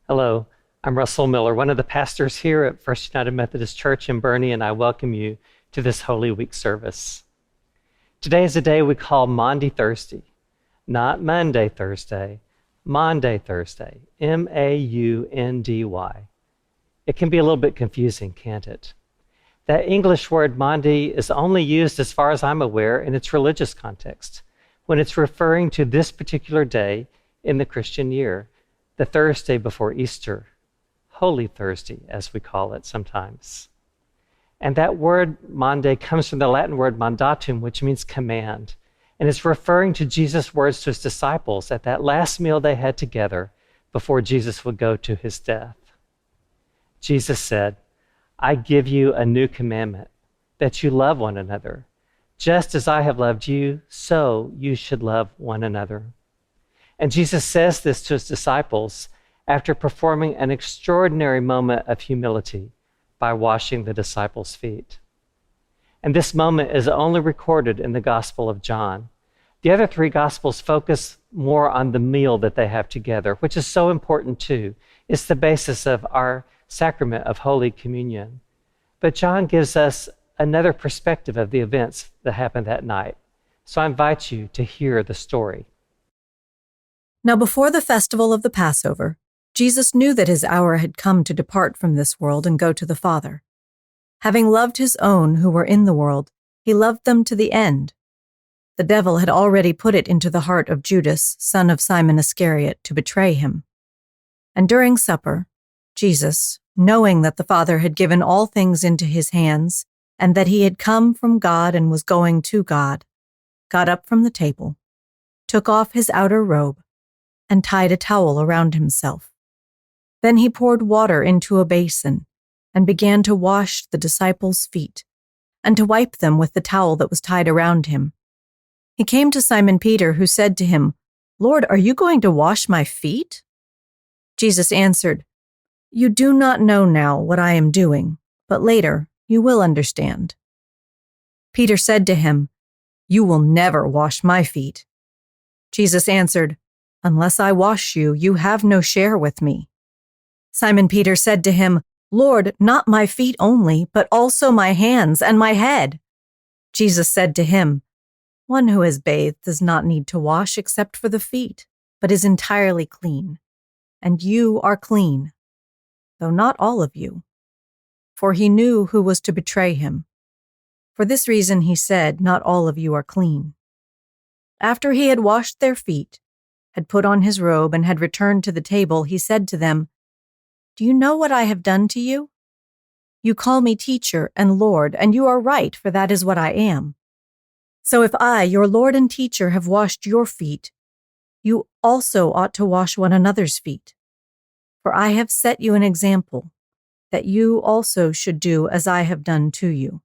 Hello, I'm Russell Miller, one of the pastors here at First United Methodist Church in Boerne, and I welcome you to this Holy Week service. Today is a day we call Maundy Thursday, not Monday Thursday, Maundy Thursday, M-A-U-N-D-Y. It can be a little bit confusing, can't it? That English word Maundy is only used, as far as I'm aware, in its religious context, when it's referring to this particular day in the Christian year, the Thursday before Easter, Holy Thursday, as we call it sometimes. And that word Maundy comes from the Latin word mandatum, which means command, and it's referring to Jesus' words to his disciples at that last meal they had together before Jesus would go to his death. Jesus said, "I give you a new commandment, that you love one another. Just as I have loved you, so you should love one another." And Jesus says this to his disciples after performing an extraordinary moment of humility by washing the disciples' feet. And this moment is only recorded in the Gospel of John. The other three Gospels focus more on the meal that they have together, which is so important too. It's the basis of our sacrament of Holy Communion. But John gives us another perspective of the events that happened that night. So I invite you to hear the story. Now before the festival of the Passover, Jesus knew that his hour had come to depart from this world and go to the Father. Having loved his own who were in the world, he loved them to the end. The devil had already put it into the heart of Judas, son of Simon Iscariot, to betray him. And during supper, Jesus, knowing that the Father had given all things into his hands, and that he had come from God and was going to God, got up from the table, took off his outer robe, and tied a towel around himself. Then he poured water into a basin and began to wash the disciples' feet and to wipe them with the towel that was tied around him. He came to Simon Peter, who said to him, "Lord, are you going to wash my feet?" Jesus answered, "You do not know now what I am doing, but later you will understand." Peter said to him, "You will never wash my feet." Jesus answered, "Unless I wash you, you have no share with me." Simon Peter said to him, "Lord, not my feet only, but also my hands and my head." Jesus said to him, "One who has bathed does not need to wash except for the feet, but is entirely clean. And you are clean, though not all of you." For he knew who was to betray him. For this reason he said, "Not all of you are clean." After he had washed their feet, had put on his robe, and had returned to the table, he said to them, "Do you know what I have done to you? You call me teacher and Lord, and you are right, for that is what I am. So if I, your Lord and teacher, have washed your feet, you also ought to wash one another's feet. For I have set you an example, that you also should do as I have done to you.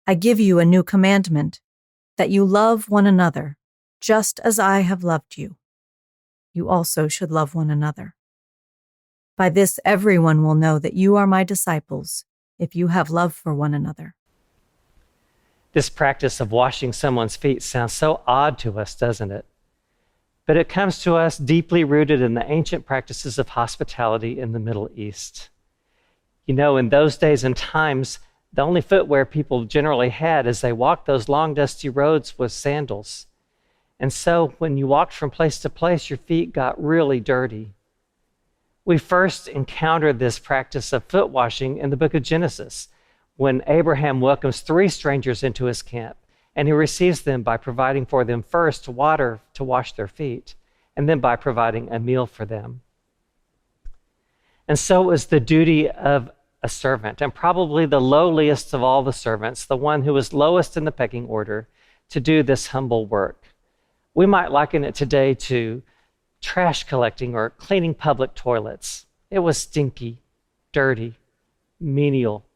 I give you a new commandment, that you love one another, just as I have loved you. You also should love one another. By this everyone will know that you are my disciples, if you have love for one another." This practice of washing someone's feet sounds so odd to us, doesn't it? But it comes to us deeply rooted in the ancient practices of hospitality in the Middle East. You know, in those days and times, the only footwear people generally had as they walked those long, dusty roads was sandals. And so when you walked from place to place, your feet got really dirty. We first encountered this practice of foot washing in the book of Genesis, when Abraham welcomes three strangers into his camp, and he receives them by providing for them first water to wash their feet, and then by providing a meal for them. And so it was the duty of a servant, and probably the lowliest of all the servants, the one who was lowest in the pecking order, to do this humble work. We might liken it today to trash collecting or cleaning public toilets. It was stinky, dirty, menial,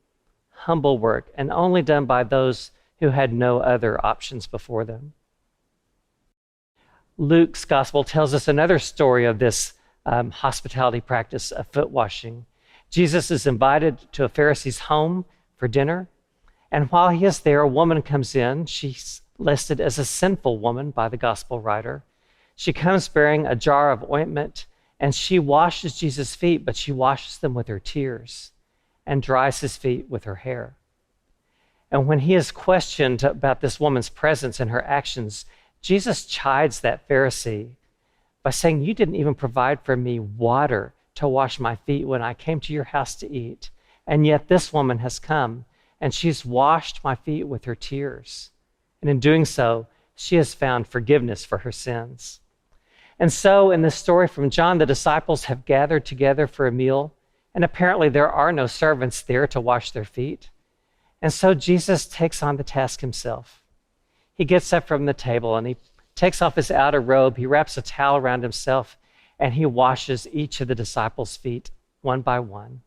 humble work, and only done by those who had no other options before them. Luke's gospel tells us another story of this hospitality practice of foot washing. Jesus is invited to a Pharisee's home for dinner, and while he is there, a woman comes in. She's listed as a sinful woman by the gospel writer. She comes bearing a jar of ointment And she washes Jesus' feet, but she washes them with her tears and dries his feet with her hair. And when he is questioned about this woman's presence and her actions, Jesus chides that Pharisee by saying, "You didn't even provide for me water to wash my feet when I came to your house to eat. And yet this woman has come and she's washed my feet with her tears. And in doing so, she has found forgiveness for her sins." And so in this story from John, the disciples have gathered together for a meal, and apparently there are no servants there to wash their feet. And so Jesus takes on the task himself. He gets up from the table and he takes off his outer robe, he wraps a towel around himself, and he washes each of the disciples' feet one by one.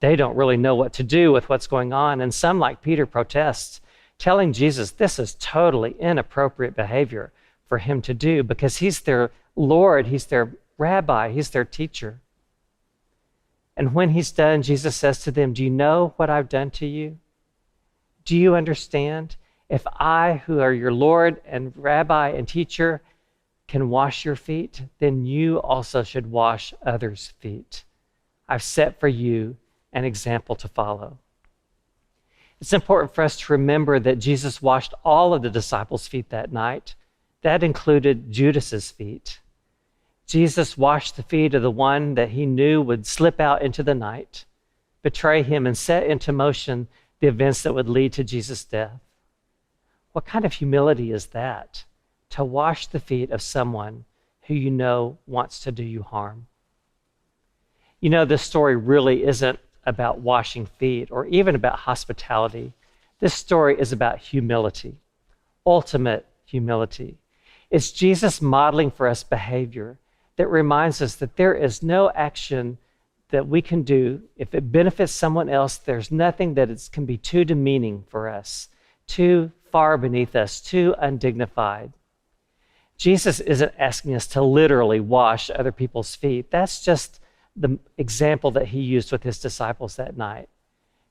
They don't really know what to do with what's going on, and some, like Peter, protest, telling Jesus this is totally inappropriate behavior for him to do because he's their Lord, he's their rabbi, he's their teacher. And when he's done, Jesus says to them, "Do you know what I've done to you? Do you understand? If I, who are your Lord and rabbi and teacher, can wash your feet, then you also should wash others' feet. I've set for you an example to follow." It's important for us to remember that Jesus washed all of the disciples' feet that night. That included Judas's feet. Jesus washed the feet of the one that he knew would slip out into the night, betray him, and set into motion the events that would lead to Jesus' death. What kind of humility is that? To wash the feet of someone who you know wants to do you harm. You know, this story really isn't about washing feet or even about hospitality. This story is about humility, ultimate humility. It's Jesus modeling for us behavior that reminds us that there is no action that we can do. If it benefits someone else, there's nothing that can be too demeaning for us, too far beneath us, too undignified. Jesus isn't asking us to literally wash other people's feet. That's just the example that he used with his disciples that night.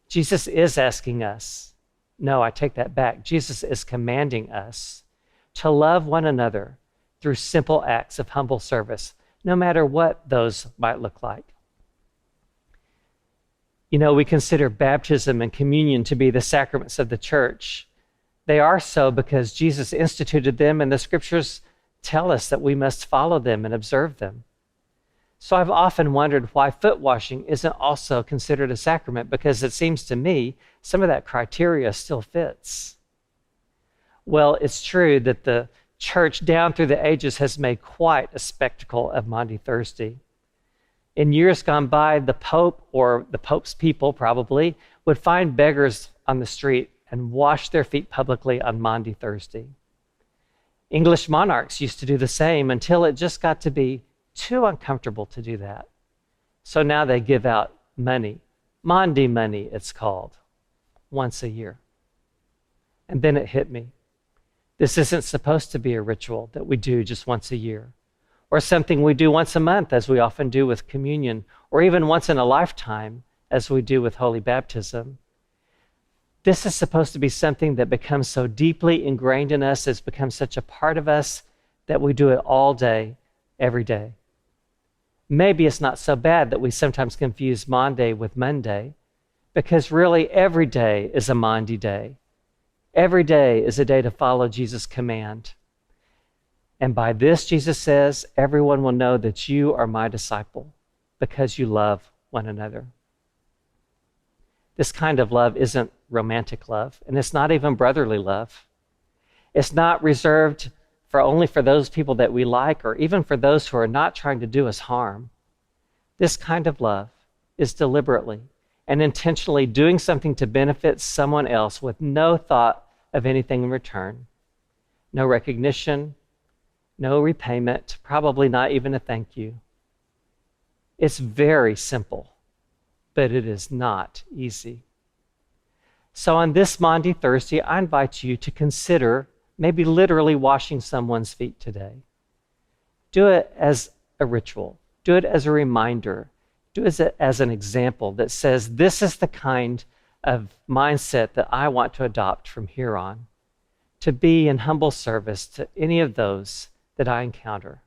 Jesus is asking us, no, I take that back. Jesus is commanding us to love one another through simple acts of humble service, no matter what those might look like. You know, we consider baptism and communion to be the sacraments of the church. They are so because Jesus instituted them, and the scriptures tell us that we must follow them and observe them. So I've often wondered why foot washing isn't also considered a sacrament, because it seems to me some of that criteria still fits. Well, it's true that the church down through the ages has made quite a spectacle of Maundy Thursday. In years gone by, the Pope, or the Pope's people probably, would find beggars on the street and wash their feet publicly on Maundy Thursday. English monarchs used to do the same until it just got to be too uncomfortable to do that. So now they give out money, Maundy money it's called, once a year. And then it hit me. This isn't supposed to be a ritual that we do just once a year, or something we do once a month, as we often do with communion, or even once in a lifetime, as we do with holy baptism. This is supposed to be something that becomes so deeply ingrained in us, it's become such a part of us, that we do it all day, every day. Maybe it's not so bad that we sometimes confuse Maundy with Monday, because really every day is a Maundy day. Every day is a day to follow Jesus' command. And by this, Jesus says, everyone will know that you are my disciple because you love one another. This kind of love isn't romantic love, and it's not even brotherly love. It's not reserved only for those people that we like, or even for those who are not trying to do us harm. This kind of love is deliberately and intentionally doing something to benefit someone else with no thought of anything in return. No recognition, no repayment, probably not even a thank you. It's very simple, but it is not easy. So on this Maundy Thursday, I invite you to consider maybe literally washing someone's feet today. Do it as a ritual. Do it as a reminder. Do it as an example that says, this is the kind of mindset that I want to adopt from here on, to be in humble service to any of those that I encounter.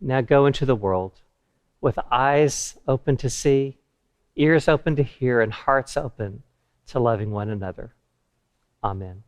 now go into the world with eyes open to see, ears open to hear, and hearts open to loving one another. Amen.